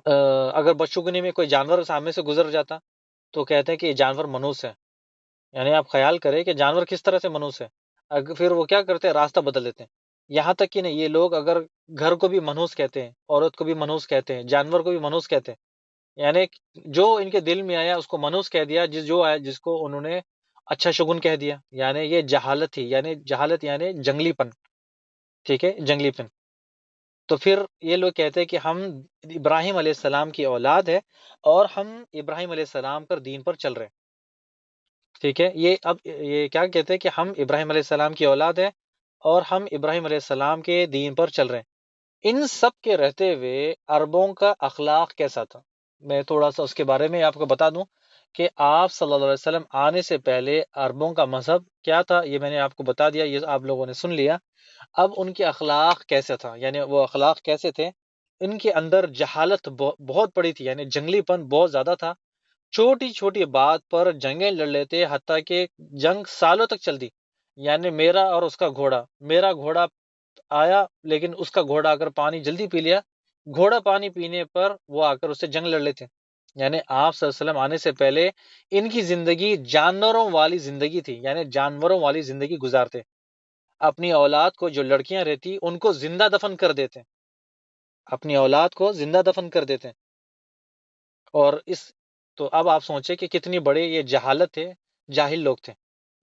Speaker 2: اگر بدشگنی میں کوئی جانور سامنے سے گزر جاتا تو کہتے ہیں کہ یہ جانور منحوس ہے. یعنی آپ خیال کریں کہ جانور کس طرح سے منحوس ہے. پھر وہ کیا کرتے ہیں؟ راستہ بدل دیتے ہیں. یہاں تک کہ نہیں، یہ لوگ اگر گھر کو بھی منحوس کہتے ہیں، عورت کو بھی منحوس کہتے ہیں، جانور کو بھی منحوس کہتے ہیں. یعنی جو ان کے دل میں آیا اس کو منحوس کہہ دیا، جو آیا جس کو انہوں نے اچھا شگن کہہ دیا. یعنی یہ جہالت ہی، جہالت یعنی جنگلی پن. ٹھیک ہے، جنگلی پن. تو پھر یہ لوگ کہتے ہیں کہ ہم ابراہیم علیہ السلام کی اولاد ہے، اور ہم ابراہیم علیہ السلام پر دین پر چل رہے ہیں. ٹھیک ہے، یہ کیا کہتے ہیں کہ ہم ابراہیم علیہ السلام کی اولاد ہے، اور ہم ابراہیم علیہ السلام کے دین پر چل رہے ہیں. ان سب کے رہتے ہوئے عربوں کا اخلاق کیسا تھا؟ میں تھوڑا سا اس کے بارے میں آپ کو بتا دوں کہ آپ صلی اللہ علیہ وسلم آنے سے پہلے عربوں کا مذہب کیا تھا. یہ میں نے آپ کو بتا دیا، یہ آپ لوگوں نے سن لیا. اب ان کے اخلاق کیسے تھا، یعنی وہ اخلاق کیسے تھے؟ ان کے اندر جہالت بہت بڑی تھی، یعنی جنگلی پن بہت زیادہ تھا. چھوٹی چھوٹی بات پر جنگیں لڑ لیتے، حتیٰ کہ جنگ سالوں تک چلتی. یعنی میرا گھوڑا آیا، لیکن اس کا گھوڑا اگر پانی جلدی پی لیا، گھوڑا پانی پینے پر وہ آ کر اس سے جنگ لڑ لیتے. یعنی آپ صلی اللہ علیہ وسلم آنے سے پہلے ان کی زندگی جانوروں والی زندگی تھی، یعنی جانوروں والی زندگی گزارتے. اپنی اولاد کو، جو لڑکیاں رہتی ان کو زندہ دفن کر دیتے، اپنی اولاد کو زندہ دفن کر دیتے. اور تو اب آپ سوچیں کہ کتنی بڑے یہ جہالت تھے، جاہل لوگ تھے.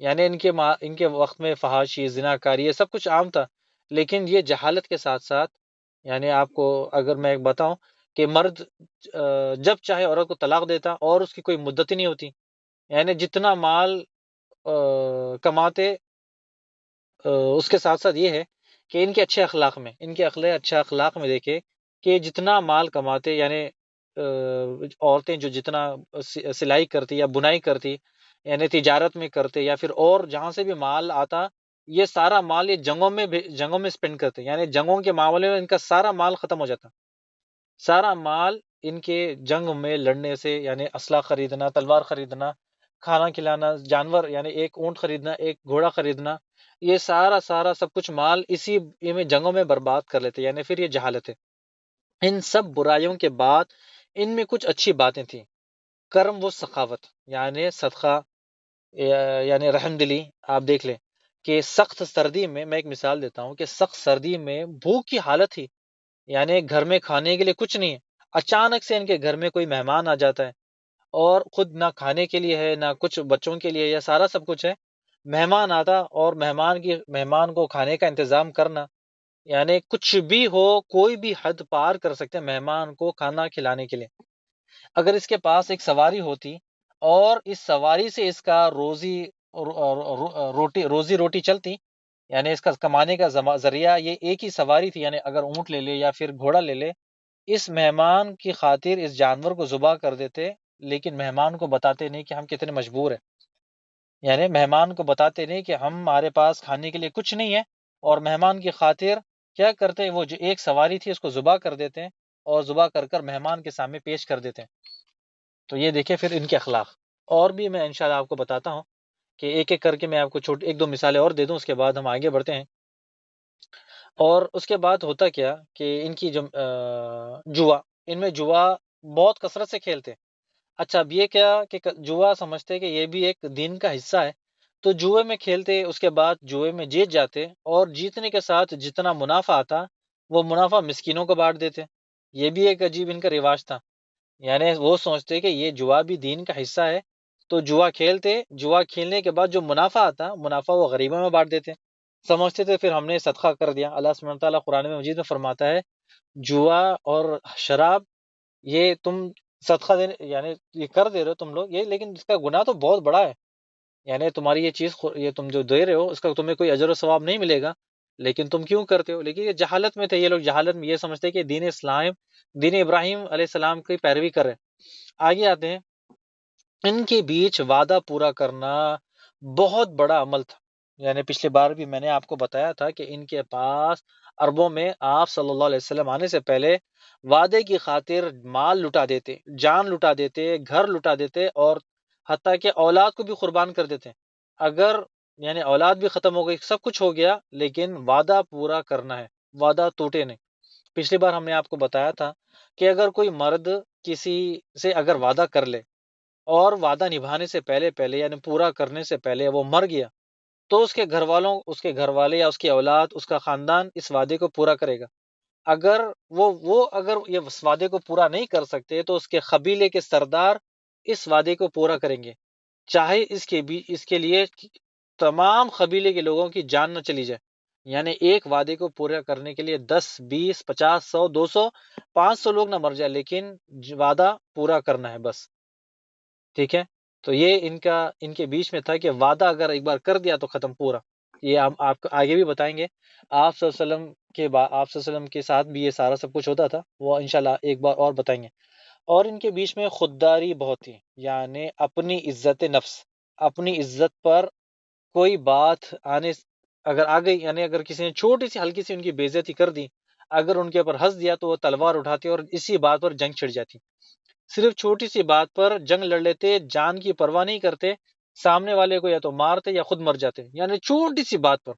Speaker 2: یعنی ان کے وقت میں فحاشی، زناکاری، یہ سب کچھ عام تھا. لیکن یہ جہالت کے ساتھ ساتھ، یعنی آپ کو اگر میں ایک بتاؤں کہ مرد جب چاہے عورت کو طلاق دیتا، اور اس کی کوئی مدت ہی نہیں ہوتی. یعنی جتنا مال کماتے، اس کے ساتھ ساتھ یہ ہے کہ ان کے اچھے اخلاق میں دیکھے کہ جتنا مال کماتے، یعنی عورتیں جو جتنا سلائی کرتی یا بنائی کرتی، یعنی تجارت میں کرتے، یا پھر اور جہاں سے بھی مال آتا، یہ سارا مال یہ جنگوں میں اسپینڈ کرتے، یعنی جنگوں کے معاملے میں ان کا سارا مال ختم ہو جاتا، سارا مال ان کے جنگ میں لڑنے سے، یعنی اسلحہ خریدنا، تلوار خریدنا، کھانا کھلانا، جانور یعنی ایک اونٹ خریدنا، ایک گھوڑا خریدنا، یہ سارا سب کچھ مال اسی میں جنگوں میں برباد کر لیتے، یعنی پھر یہ جہالت ہے۔ ان سب برائیوں کے بعد ان میں کچھ اچھی باتیں تھیں، کرم و سخاوت، یعنی صدقہ، یعنی رحم دلی۔ آپ دیکھ لیں کہ سخت سردی میں ایک مثال دیتا ہوں کہ سخت سردی میں بھوک کی حالت تھی، یعنی گھر میں کھانے کے لیے کچھ نہیں ہے، اچانک سے ان کے گھر میں کوئی مہمان آ جاتا ہے، اور خود نہ کھانے کے لیے ہے، نہ کچھ بچوں کے لیے، یا سارا سب کچھ ہے، مہمان آتا اور مہمان کو کھانے کا انتظام کرنا، یعنی کچھ بھی ہو، کوئی بھی حد پار کر سکتے ہیں مہمان کو کھانا کھلانے کے لیے۔ اگر اس کے پاس ایک سواری ہوتی اور اس سواری سے اس کا روزی روٹی چلتی، یعنی اس کا کمانے کا ذریعہ یہ ایک ہی سواری تھی، یعنی اگر اونٹ لے لے یا پھر گھوڑا لے لے، اس مہمان کی خاطر اس جانور کو ذبح کر دیتے، لیکن مہمان کو بتاتے نہیں کہ ہم کتنے مجبور ہیں، یعنی مہمان کو بتاتے نہیں کہ ہمارے پاس کھانے کے لیے کچھ نہیں ہے، اور مہمان کی خاطر کیا کرتے ہیں، وہ جو ایک سواری تھی اس کو ذبح کر دیتے ہیں، اور ذبح کر مہمان کے سامنے پیش کر دیتے ہیں۔ تو یہ دیکھیں پھر ان کے اخلاق، اور بھی میں انشاءاللہ آپ کو بتاتا ہوں کہ ایک ایک کر کے میں آپ کو ایک دو مثالیں اور دے دوں، اس کے بعد ہم آگے بڑھتے ہیں۔ اور اس کے بعد ہوتا کیا کہ ان کی جو جوا، ان میں جوا بہت کثرت سے کھیلتے۔ اچھا، اب یہ کیا کہ جوا سمجھتے کہ یہ بھی ایک دین کا حصہ ہے، تو جوئے میں کھیلتے، اس کے بعد جوئے میں جیت جاتے، اور جیتنے کے ساتھ جتنا منافع آتا وہ منافع مسکینوں کو بانٹ دیتے۔ یہ بھی ایک عجیب ان کا رواج تھا، یعنی وہ سوچتے کہ یہ جوا بھی دین کا حصہ ہے، تو جوا کھیلتے، جوا کھیلنے کے بعد جو منافع آتا، منافع وہ غریبوں میں بانٹ دیتے، سمجھتے تھے پھر ہم نے صدقہ کر دیا۔ اللہ سبحانہ وتعالیٰ قرآن مجید میں فرماتا ہے، جوا اور شراب یہ تم صدقہ دینے یعنی یہ کر دے رہے ہو تم لوگ یہ، لیکن اس کا گناہ تو بہت بڑا ہے، یعنی تمہاری یہ چیز یہ تم جو دے رہے ہو اس کا تمہیں کوئی اجر و ثواب نہیں ملے گا، لیکن تم کیوں کرتے ہو؟ لیکن یہ جہالت میں تھے، یہ لوگ جہالت میں یہ سمجھتے کہ دین اسلام، دین ابراہیم علیہ السلام کی پیروی کر رہے ہیں۔ آگے آتے ہیں، ان کے بیچ وعدہ پورا کرنا بہت بڑا عمل تھا، یعنی پچھلی بار بھی میں نے آپ کو بتایا تھا کہ ان کے پاس عربوں میں آپ صلی اللہ علیہ وسلم آنے سے پہلے وعدے کی خاطر مال لٹا دیتے، جان لٹا دیتے، گھر لٹا دیتے، اور حتیٰ کہ اولاد کو بھی قربان کر دیتے۔ اگر یعنی اولاد بھی ختم ہو گئی، سب کچھ ہو گیا، لیکن وعدہ پورا کرنا ہے، وعدہ ٹوٹے نہیں۔ پچھلی بار ہم نے آپ کو بتایا تھا کہ اگر کوئی مرد کسی سے اگر وعدہ کر لے اور وعدہ نبھانے سے پہلے یعنی پورا کرنے سے پہلے وہ مر گیا، تو اس کے گھر والوں، اس کے گھر والے یا اس کی اولاد، اس کا خاندان اس وعدے کو پورا کرے گا۔ اگر اگر یہ اس وعدے کو پورا نہیں کر سکتے تو اس کے قبیلے کے سردار اس وعدے کو پورا کریں گے، چاہے اس کے لیے تمام قبیلے کے لوگوں کی جان نہ چلی جائے، یعنی ایک وعدے کو پورا کرنے کے لیے 10 20 50 100 200 500 لوگ نہ مر جائے، لیکن وعدہ پورا کرنا ہے بس، ٹھیک ہے۔ تو یہ ان کے بیچ میں تھا کہ وعدہ اگر ایک بار کر دیا تو ختم پورا۔ یہ ہم آپ کو آگے بھی بتائیں گے، آپ صلی اللہ علیہ وسلم کے بعد آپ صلی اللہ علیہ وسلم کے ساتھ بھی یہ سارا سب کچھ ہوتا تھا، وہ انشاءاللہ ایک بار اور بتائیں گے۔ اور ان کے بیچ میں خودداری بہت تھی، یعنی اپنی عزت نفس، اپنی عزت پر کوئی بات اگر آ گئی، یعنی اگر کسی نے چھوٹی سی ہلکی سی ان کی بے عزتی کر دی، اگر ان کے اوپر ہنس دیا تو وہ تلوار اٹھاتے اور اسی بات پر جنگ چھڑ جاتی، صرف چھوٹی سی بات پر جنگ لڑ لیتے، جان کی پرواہ نہیں کرتے، سامنے والے کو یا تو مارتے یا خود مر جاتے، یعنی چھوٹی سی بات پر،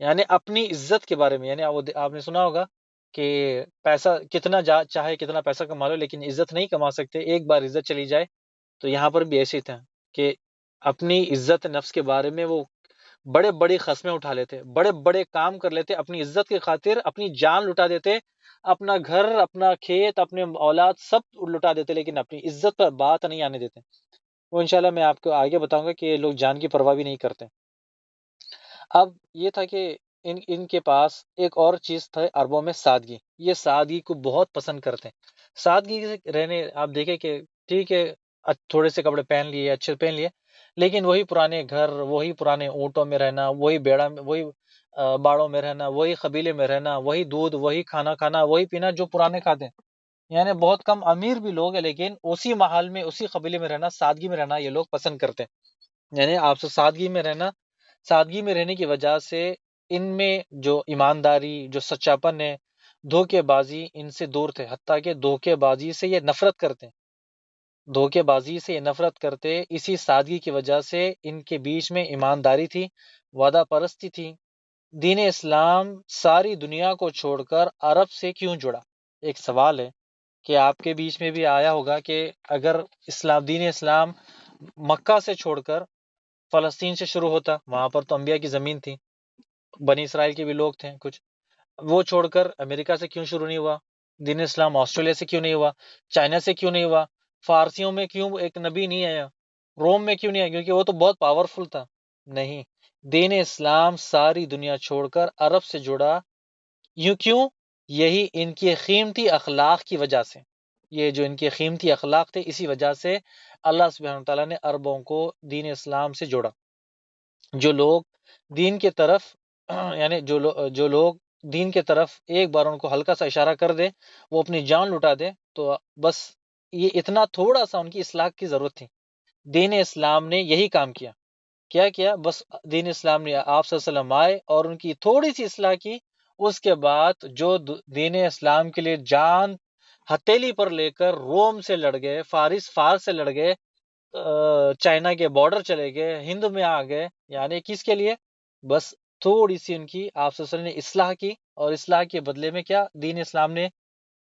Speaker 2: یعنی اپنی عزت کے بارے میں، یعنی آپ نے سنا ہوگا کہ پیسہ کتنا چاہے کتنا پیسہ کما لو لیکن عزت نہیں کما سکتے، ایک بار عزت چلی جائے، تو یہاں پر بھی ایسے تھا کہ اپنی عزت نفس کے بارے میں وہ بڑے بڑی قسمیں اٹھا لیتے، بڑے بڑے کام کر لیتے، اپنی عزت کی خاطر اپنی جان لٹا دیتے، اپنا گھر، اپنا کھیت، اپنے اولاد سب لٹا دیتے، لیکن اپنی عزت پر بات نہیں آنے دیتے۔ وہ انشاءاللہ میں آپ کو آگے بتاؤں گا کہ یہ لوگ جان کی پرواہ بھی نہیں کرتے۔ اب یہ تھا کہ ان کے پاس ایک اور چیز تھا عربوں میں، سادگی، یہ سادگی کو بہت پسند کرتے ہیں، سادگی سے رہنے، آپ دیکھیں کہ ٹھیک ہے تھوڑے سے کپڑے پہن لیے، اچھے پہن لیے، لیکن وہی پرانے گھر، وہی پرانے اونٹوں میں رہنا، وہی وہی باڑوں میں رہنا، وہی قبیلے میں رہنا، وہی دودھ، وہی کھانا کھانا، وہی پینا جو پرانے کھاتے ہیں، یعنی بہت کم امیر بھی لوگ ہیں لیکن اسی محل میں اسی قبیلے میں رہنا، سادگی میں رہنا یہ لوگ پسند کرتے ہیں۔ یعنی آپ سے سادگی میں رہنا، سادگی میں رہنے کی وجہ سے ان میں جو ایمانداری، جو سچاپن ہے، دھوکے بازی ان سے دور تھے، حتیٰ کہ دھوکے بازی سے یہ نفرت کرتے ہیں، دھوکے بازی سے یہ نفرت کرتے۔ اسی سادگی کی وجہ سے ان کے بیچ میں ایمانداری تھی، وعدہ پرستی تھی۔ دین اسلام ساری دنیا کو چھوڑ کر عرب سے کیوں جڑا؟ ایک سوال ہے کہ آپ کے بیچ میں بھی آیا ہوگا کہ اگر دین اسلام مکہ سے چھوڑ کر فلسطین سے شروع ہوتا، وہاں پر تو انبیاء کی زمین تھی، بنی اسرائیل کے بھی لوگ تھے کچھ، وہ چھوڑ کر امریکہ سے کیوں شروع نہیں ہوا؟ دین اسلام آسٹریلیا سے کیوں نہیں ہوا؟ چائنا سے کیوں نہیں ہوا؟ فارسیوں میں کیوں ایک نبی نہیں آیا؟ روم میں کیوں نہیں آیا؟ کیونکہ وہ تو بہت پاورفل تھا۔ نہیں، دین اسلام ساری دنیا چھوڑ کر عرب سے جڑا، یوں کیوں؟ یہی ان کی قیمتی اخلاق کی وجہ سے، یہ جو ان کے قیمتی اخلاق تھے اسی وجہ سے اللہ سبحانہ تعالیٰ نے عربوں کو دین اسلام سے جوڑا۔ جو لوگ دین کے طرف یعنی جو لوگ دین کے طرف ایک بار ان کو ہلکا سا اشارہ کر دے، وہ اپنی جان لٹا دے، تو بس یہ اتنا تھوڑا سا ان کی اصلاح کی ضرورت تھی۔ دین اسلام نے یہی کام کیا۔ کیا کیا؟ بس دین اسلام نے آپ صلی اللہ علیہ وسلم آئے اور ان کی تھوڑی سی اصلاح کی، اس کے بعد جو دین اسلام کے لیے جان ہتھیلی پر لے کر روم سے لڑ گئے، فارس سے لڑ گئے، چائنا کے بارڈر چلے گئے، ہند میں آ گئے، یعنی کس کے لیے؟ بس تھوڑی سی ان کی آپ صلی اللہ علیہ وسلم نے اصلاح کی، اور اصلاح کے بدلے میں کیا؟ دین اسلام نے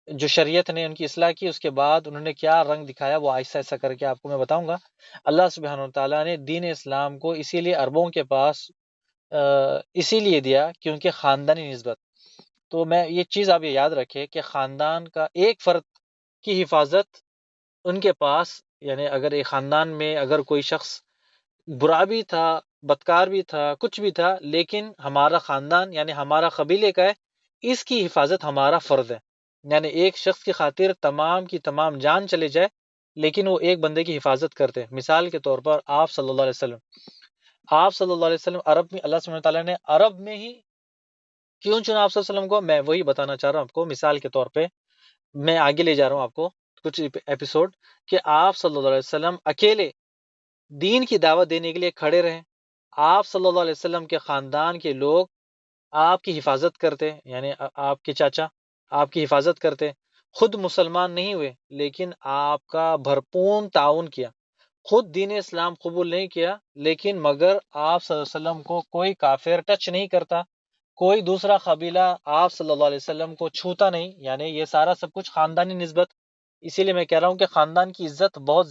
Speaker 2: جو شریعت نے ان کی اصلاح کی، اس کے بعد انہوں نے کیا رنگ دکھایا وہ آہستہ آہستہ کر کے آپ کو میں بتاؤں گا۔ اللہ سبحانہ تعالیٰ نے دین اسلام کو اسی لیے عربوں کے پاس اسی لیے دیا کیونکہ خاندانی نسبت۔ تو میں یہ چیز آپ یہ یاد رکھیں کہ خاندان کا ایک فرد کی حفاظت ان کے پاس، یعنی اگر ایک خاندان میں اگر کوئی شخص برا بھی تھا، بدکار بھی تھا، کچھ بھی تھا، لیکن ہمارا خاندان یعنی ہمارا قبیلے کا ہے، اس کی حفاظت ہمارا فرض ہے۔ یعنی ایک شخص کی خاطر تمام کی تمام جان چلے جائے لیکن وہ ایک بندے کی حفاظت کرتے ہیں۔ مثال کے طور پر آپ صلی اللہ علیہ وسلم، آپ صلی اللہ علیہ وسلم عرب میں، اللہ سبحانہ تعالیٰ نے عرب میں ہی کیوں چنا آپ صلی اللہ علیہ وسلم کو، میں وہی بتانا چاہ رہا ہوں آپ کو۔ مثال کے طور پہ میں آگے لے جا رہا ہوں آپ کو کچھ ایپیسوڈ، کہ آپ صلی اللہ علیہ وسلم اکیلے دین کی دعوت دینے کے لیے کھڑے رہیں۔ آپ صلی اللہ علیہ وسلم کے خاندان کے لوگ آپ کی حفاظت کرتے، یعنی آپ کے چاچا آپ کی حفاظت کرتے، خود مسلمان نہیں ہوئے لیکن آپ کا بھرپور تعاون کیا، خود دین اسلام قبول نہیں کیا لیکن مگر آپ صلی اللہ علیہ وسلم کو کوئی کافر ٹچ نہیں کرتا، کوئی دوسرا قبیلہ آپ صلی اللہ علیہ وسلم کو چھوتا نہیں، یعنی یہ سارا سب کچھ خاندانی نسبت۔ اسی لیے میں کہہ رہا ہوں کہ خاندان کی عزت بہت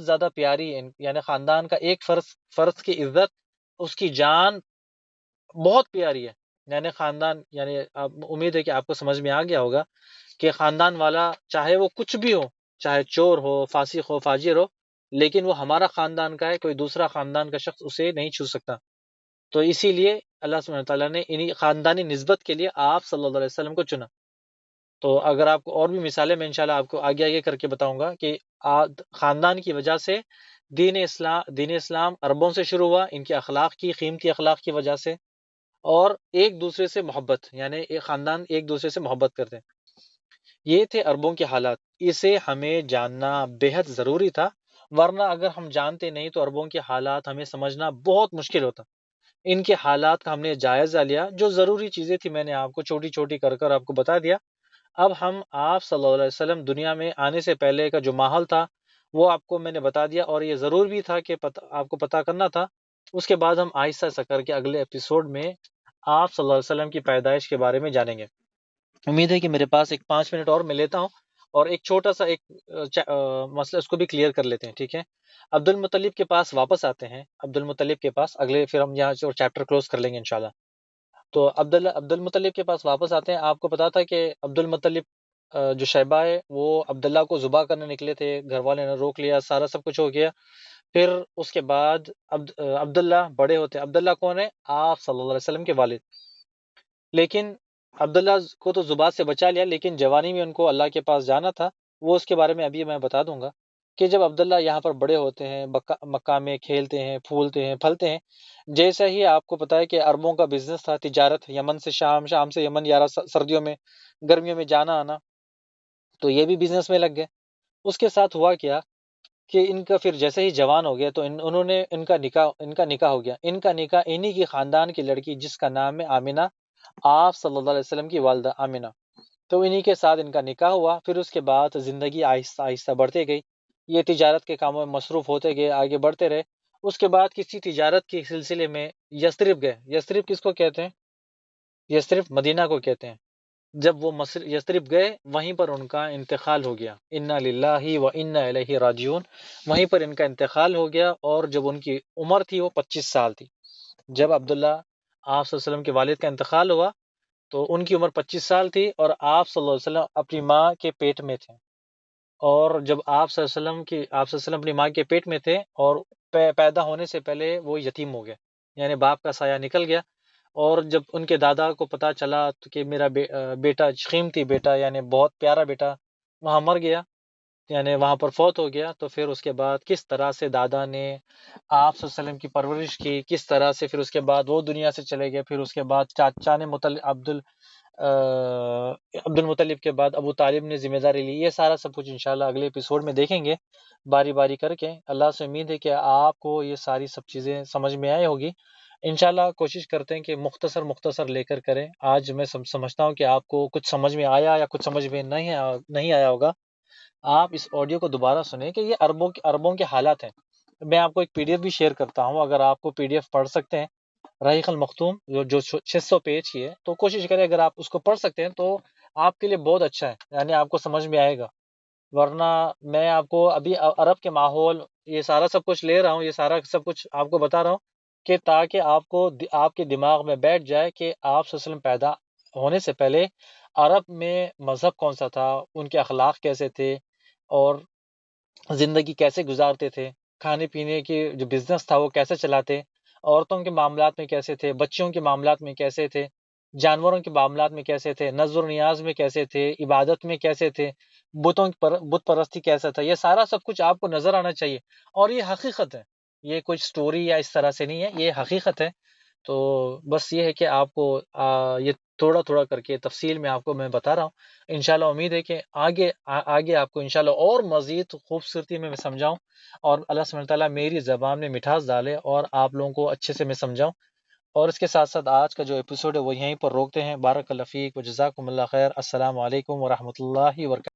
Speaker 2: زیادہ پیاری ہے، یعنی خاندان کا ایک فرد کی عزت، اس کی جان بہت پیاری ہے۔ یعنی خاندان، یعنی امید ہے کہ آپ کو سمجھ میں آ گیا ہوگا کہ خاندان والا چاہے وہ کچھ بھی ہو، چاہے چور ہو، فاسق ہو، فاجر ہو، لیکن وہ ہمارا خاندان کا ہے، کوئی دوسرا خاندان کا شخص اسے نہیں چھو سکتا۔ تو اسی لیے اللہ سبحانہ تعالیٰ نے انہی خاندانی نسبت کے لیے آپ صلی اللہ علیہ وسلم کو چنا۔ تو اگر آپ کو اور بھی مثالیں میں انشاءاللہ آپ کو آگے آگے کر کے بتاؤں گا کہ خاندان کی وجہ سے دین اسلام عربوں سے شروع ہوا، ان کے اخلاق کی، قیمتی اخلاق کی وجہ سے، اور ایک دوسرے سے محبت، یعنی ایک خاندان ایک دوسرے سے محبت کرتے ہیں۔ یہ تھے عربوں کے حالات، اسے ہمیں جاننا بے حد ضروری تھا، ورنہ اگر ہم جانتے نہیں تو عربوں کے حالات ہمیں سمجھنا بہت مشکل ہوتا۔ ان کے حالات کا ہم نے جائزہ لیا، جو ضروری چیزیں تھی میں نے آپ کو چھوٹی چھوٹی کر کر آپ کو بتا دیا۔ اب ہم آپ صلی اللہ علیہ وسلم دنیا میں آنے سے پہلے کا جو ماحول تھا وہ آپ کو میں نے بتا دیا، اور یہ ضرور بھی تھا کہ آپ کو پتہ کرنا تھا۔ اس کے بعد ہم آہستہ آہستہ کر کے اگلے ایپیسوڈ میں آپ صلی اللہ علیہ وسلم کی پیدائش کے بارے میں جانیں گے۔ امید ہے کہ میرے پاس ایک 5 منٹ اور میں لیتا ہوں اور ایک چھوٹا سا ایک مسئلہ اس کو بھی کلیئر کر لیتے ہیں، ٹھیک ہے؟ عبد المطلب کے پاس واپس آتے ہیں، عبد المطلب کے پاس اگلے، پھر ہم یہاں سے چیپٹر کلوز کر لیں گے انشاءاللہ۔ تو عبد المطلب کے پاس واپس آتے ہیں۔ آپ کو پتا تھا کہ عبد المطلب جو شیبہ ہے وہ عبداللہ کو ذبح کرنے نکلے تھے، گھر والے نے روک لیا، سارا سب کچھ ہو گیا۔ پھر اس کے بعد عبداللہ بڑے ہوتے ہیں۔ عبداللہ کون ہے؟ آپ صلی اللہ علیہ وسلم کے والد۔ لیکن عبداللہ کو تو ذبح سے بچا لیا، لیکن جوانی میں ان کو اللہ کے پاس جانا تھا، وہ اس کے بارے میں ابھی میں بتا دوں گا کہ جب عبداللہ یہاں پر بڑے ہوتے ہیں، مکہ میں کھیلتے ہیں، پھولتے ہیں، پھلتے ہیں، جیسا ہی آپ کو پتا ہے کہ عربوں کا بزنس تھا، تجارت، یمن سے شام، شام سے یمن، سردیوں میں، گرمیوں میں جانا آنا، تو یہ بھی بزنس میں لگ گئے۔ اس کے ساتھ ہوا کیا کہ ان کا پھر جیسے ہی جوان ہو گیا تو انہوں نے ان کا نکاح ہو گیا۔ ان کا نکاح انہی کی خاندان کی لڑکی جس کا نام ہے آمنہ، آپ صلی اللہ علیہ وسلم کی والدہ آمنہ، تو انہی کے ساتھ ان کا نکاح ہوا۔ پھر اس کے بعد زندگی آہستہ آہستہ بڑھتے گئی، یہ تجارت کے کاموں میں مصروف ہوتے گئے، آگے بڑھتے رہے۔ اس کے بعد کسی تجارت کے سلسلے میں یثرب گئے۔ یثرب کس کو کہتے ہیں؟ یثرب مدینہ کو کہتے ہیں۔ جب وہ یثرب گئے وہیں پر ان کا انتقال ہو گیا۔ انا للہ و انا الیہ راجعون، وہیں پر ان کا انتقال ہو گیا۔ اور جب ان کی عمر تھی وہ 25 سال تھی۔ جب عبداللہ آپ صلی اللہ علیہ وسلم کے والد کا انتقال ہوا تو ان کی عمر 25 سال تھی، اور آپ صلی اللہ علیہ وسلم اپنی ماں کے پیٹ میں تھے۔ اور جب آپ صلی اللہ علیہ وسلم اپنی ماں کے پیٹ میں تھے اور پیدا ہونے سے پہلے وہ یتیم ہو گئے، یعنی باپ کا سایہ نکل گیا۔ اور جب ان کے دادا کو پتہ چلا تو کہ میرا بیٹا قیمتی بیٹا، یعنی بہت پیارا بیٹا وہاں مر گیا، یعنی وہاں پر فوت ہو گیا، تو پھر اس کے بعد کس طرح سے دادا نے آپ صلی اللہ علیہ وسلم کی پرورش کی، کس طرح سے پھر اس کے بعد وہ دنیا سے چلے گئے۔ پھر اس کے بعد چاچا نے عبد المطلب کے بعد ابو طالب نے ذمہ داری لی۔ یہ سارا سب کچھ انشاءاللہ اگلے ایپیسوڈ میں دیکھیں گے باری باری کر کے۔ اللہ سے امید ہے کہ آپ کو یہ ساری سب چیزیں سمجھ میں آئی ہوگی۔ انشاءاللہ کوشش کرتے ہیں کہ مختصر لے کر کریں۔ آج میں سمجھتا ہوں کہ آپ کو کچھ سمجھ میں آیا یا کچھ سمجھ میں نہیں آیا ہوگا۔ آپ اس آڈیو کو دوبارہ سنیں کہ یہ عربوں کے حالات ہیں۔ میں آپ کو ایک PDF بھی شیئر کرتا ہوں، اگر آپ کو PDF پڑھ سکتے ہیں، رحیق المختوم جو 600 پیج کی ہے، تو کوشش کریں اگر آپ اس کو پڑھ سکتے ہیں تو آپ کے لیے بہت اچھا ہے، یعنی آپ کو سمجھ میں آئے گا۔ ورنہ میں آپ کو ابھی عرب کے ماحول، یہ سارا سب کچھ لے رہا ہوں، یہ سارا سب کچھ آپ کو بتا رہا ہوں کہ تاکہ آپ کے دماغ میں بیٹھ جائے کہ آپ صلی اللہ علیہ وسلم پیدا ہونے سے پہلے عرب میں مذہب کون سا تھا، ان کے اخلاق کیسے تھے، اور زندگی کیسے گزارتے تھے، کھانے پینے کی جو بزنس تھا وہ کیسے چلاتے، عورتوں کے معاملات میں کیسے تھے، بچوں کے معاملات میں کیسے تھے، جانوروں کے معاملات میں کیسے تھے، نظر و نیاز میں کیسے تھے، عبادت میں کیسے تھے، بت پرستی کیسا تھا۔ یہ سارا سب کچھ آپ کو نظر آنا چاہیے، اور یہ حقیقت ہے، یہ کوئی سٹوری یا اس طرح سے نہیں ہے، یہ حقیقت ہے۔ تو بس یہ ہے کہ آپ کو یہ تھوڑا تھوڑا کر کے تفصیل میں آپ کو میں بتا رہا ہوں۔ انشاءاللہ امید ہے کہ آگے آپ کو انشاءاللہ اور مزید خوبصورتی میں سمجھاؤں، اور اللہ سبحانہ وتعالیٰ میری زبان میں مٹھاس ڈالے اور آپ لوگوں کو اچھے سے میں سمجھاؤں۔ اور اس کے ساتھ ساتھ آج کا جو ایپیسوڈ ہے وہ یہیں پر روکتے ہیں۔ بارک اللہ فیک و جزاکم اللہ خیر۔ السلام علیکم ورحمۃ اللہ وبرکاتہ۔